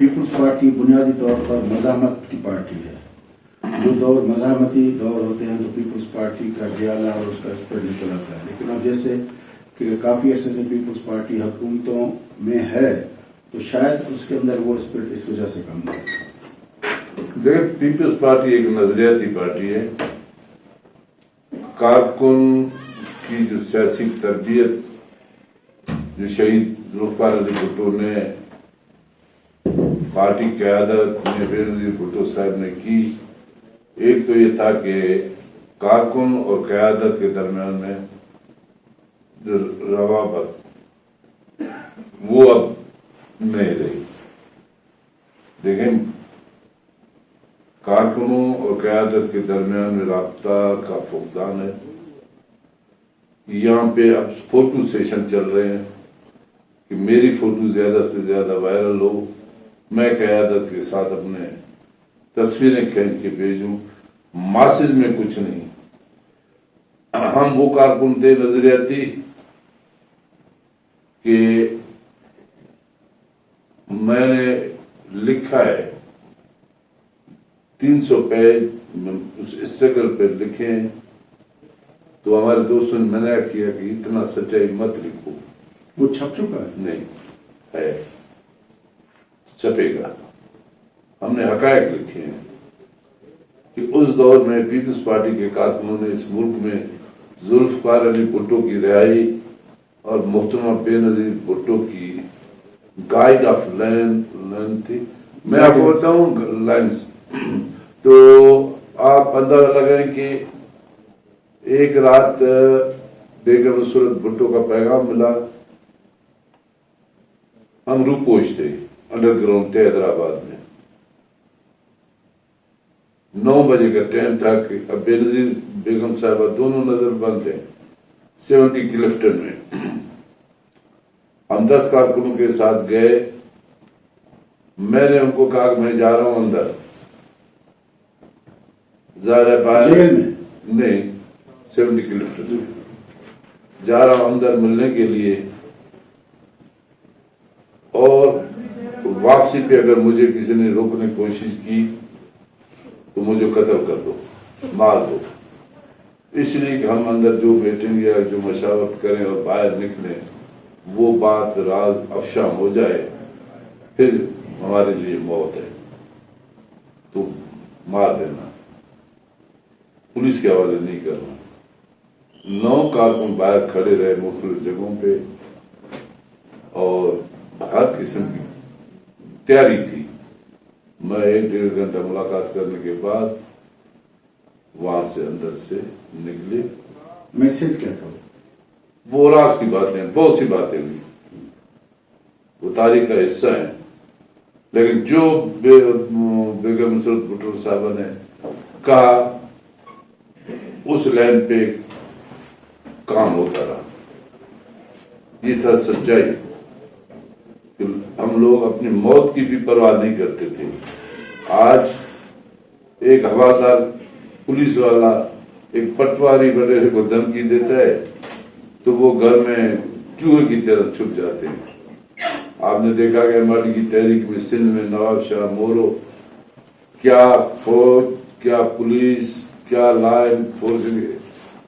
Peoples party بنیادی طور پر مزاحمت کی پارٹی ہے. جو دور مزاحمتی دور ہوتے ہیں تو پیپلز پارٹی کا ڈیالہ اور اس کا اسپرٹ نکل آتا ہے. لیکن اب جیسے کہ کافی عرصے سے پیپلز پارٹی حکومتوں میں ہے تو شاید اس کے اندر وہ اسپرٹ اس وجہ سے کم ہے. دیکھیں پیپلز پارٹی ایک نظریاتی پارٹی ہے. کارکن کی جو سیاسی تربیت جو شہید ذوالفقار علی بھٹو نے پارٹی قیادت میں بے نظیر بھٹو صاحب نے کی، ایک تو یہ تھا کہ کارکن اور قیادت کے درمیان میں جو روابط وہ اب نہیں رہی. دیکھیں کارکنوں اور قیادت کے درمیان میں رابطہ کا فقدان ہے. یہاں پہ اب فوٹو سیشن چل رہے ہیں کہ میری فوٹو زیادہ سے زیادہ وائرل ہو، میں قیادت کے ساتھ اپنے تصویریں کھینچ کے بھیجوں، ماسز میں کچھ نہیں. ہم وہ کارکن تھے نظریاتی کہ میں نے لکھا ہے 300 پیج اس اسٹرگل پہ لکھے ہیں، تو ہمارے دوستوں نے منع کیا کہ اتنا سچائی مت لکھو. وہ چھپ چکا ہے؟ نہیں ہے، چھپے گا. ہم نے حقائق لکھے ہیں کہ اس دور میں پیپلز پارٹی کے کارکنوں نے اس ملک میں ذوالفقار علی بھٹو کی رہائی اور محترمہ بے نظیر بھٹو کی گائیڈ آف لائن تھی. میں آپ کو بتاؤں لائنس، تو آپ اندازہ لگائیں کہ ایک رات بیگم نصرت بھٹو کا پیغام ملا. ہم روپوش تھے، انڈر گراؤنڈ تھے حیدرآباد میں. 9 بجے کا ٹائم تھا کہ اب بے نظیر بیگم صاحبہ دونوں نظر بند ہیں 70 کلفٹن میں. ہم 10 کارکنوں کے ساتھ گئے. میں نے ان کو کہا کہ میں جا رہا ہوں اندر، زیادہ باہر نہیں، 70 کلفٹن جا رہا ہوں اندر ملنے کے لیے، اور واپسی پہ اگر مجھے کسی نے روکنے کی کوشش کی تو مجھے قتل کر دو، مار دو. اس لیے کہ ہم اندر جو میٹنگ یا جو مشاورت کریں اور باہر نکلیں وہ بات راز افشا ہو جائے پھر ہمارے لیے موت ہے، تو مار دینا، پولیس کے حوالے نہیں کرنا. 9 کارکن باہر کھڑے رہے مختلف جگہوں پہ اور ہر قسم کی تیاری تھی. میں 1-1.5 گھنٹہ ملاقات کرنے کے بعد وہاں سے اندر سے نکلے. میسج کیا تھا؟ وہ راز کی باتیں، بہت سی باتیں ہوئی، وہ تاریخ کا حصہ ہیں. لیکن جو بیگم نصرت بھٹو صاحبہ نے کہا اس لائن پہ کام ہوتا رہا. یہ تھا سچائی کہ ہم لوگ اپنی موت کی بھی پرواہ نہیں کرتے تھے. آج ایک ہوادار پولیس والا ایک پٹواری وغیرہ کو دھمکی دیتا ہے تو وہ گھر میں چوہے کی طرح چھپ جاتے ہیں. آپ نے دیکھا کہ ہماری کی تحریک میں سندھ میں نواب شاہ مورو کیا فوج، کیا پولیس، کیا لا انفورسنگ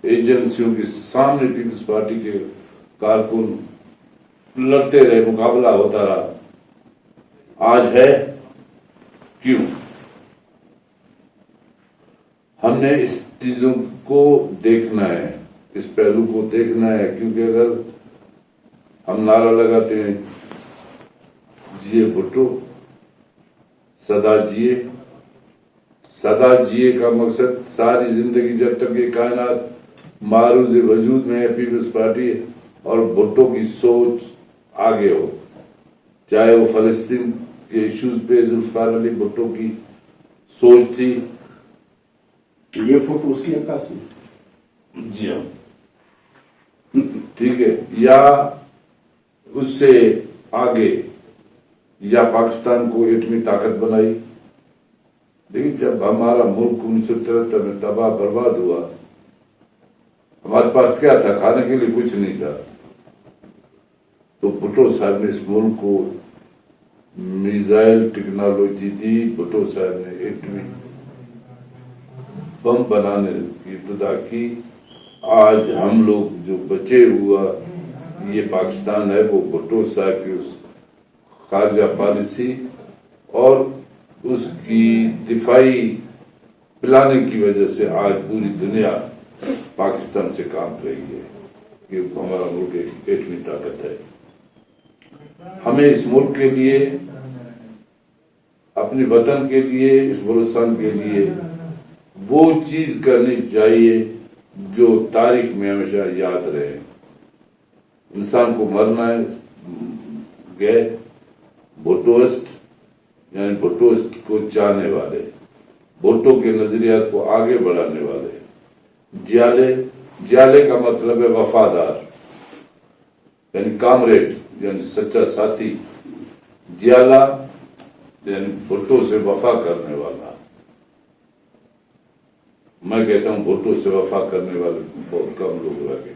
ایجنسیوں کے سامنے پیپلز پارٹی کے کارکن لڑتے رہے، مقابلہ ہوتا رہا. آج ہے کیوں؟ ہم نے اس چیزوں کو دیکھنا ہے، اس پہلو کو دیکھنا ہے. کیونکہ اگر ہم نعرہ لگاتے ہیں جیے بھٹو، سدا جیے، سدا جیے کا مقصد ساری زندگی جب تک یہ کائنات معروض وجود میں ہے پیپلز پارٹی اور بھٹو کی سوچ آگے ہو، چاہے وہ فلسطین کے ایشوز پہ ذوالفقار علی بھٹو کی سوچ تھی. یہ فوٹو اس کی عکاسی میں؟ جی ہاں، ٹھیک ہے. یا اس سے آگے یا پاکستان کو ایٹمی طاقت بنائی. دیکھیے جب ہمارا ملک 1973 میں تباہ برباد ہوا، ہمارے پاس کیا تھا؟ کھانے کے لیے کچھ نہیں تھا. تو بھٹو صاحب نے اس ملک کو میزائل ٹیکنالوجی دی، بھٹو صاحب نے ایٹمی بم بنانے کی ابتدا کی. آج ہم لوگ جو بچے ہوا یہ پاکستان ہے وہ بھٹو صاحب کی اس خارجہ پالیسی اور اس کی دفاعی پلاننگ کی وجہ سے آج پوری دنیا پاکستان سے کام رہی ہے کہ ہمارا ملک ایک ایٹمی طاقت ہے. ہمیں اس ملک کے لیے، اپنے وطن کے لیے، اس بلوچستان کے لیے وہ چیز کرنی چاہیے جو تاریخ میں ہمیشہ یاد رہے. انسان کو مرنا ہے، گئے بھٹوسٹ یعنی بھٹوسٹ کو چاہنے والے، بھٹو کے نظریات کو آگے بڑھانے والے. جیالے کا مطلب ہے وفادار، یعنی کامریڈ یعنی سچا ساتھی. جیالا یعنی بھٹو سے وفا کرنے والا. میں کہتا ہوں بھٹو سے وفا کرنے والے بہت کم لوگ رہ گئے.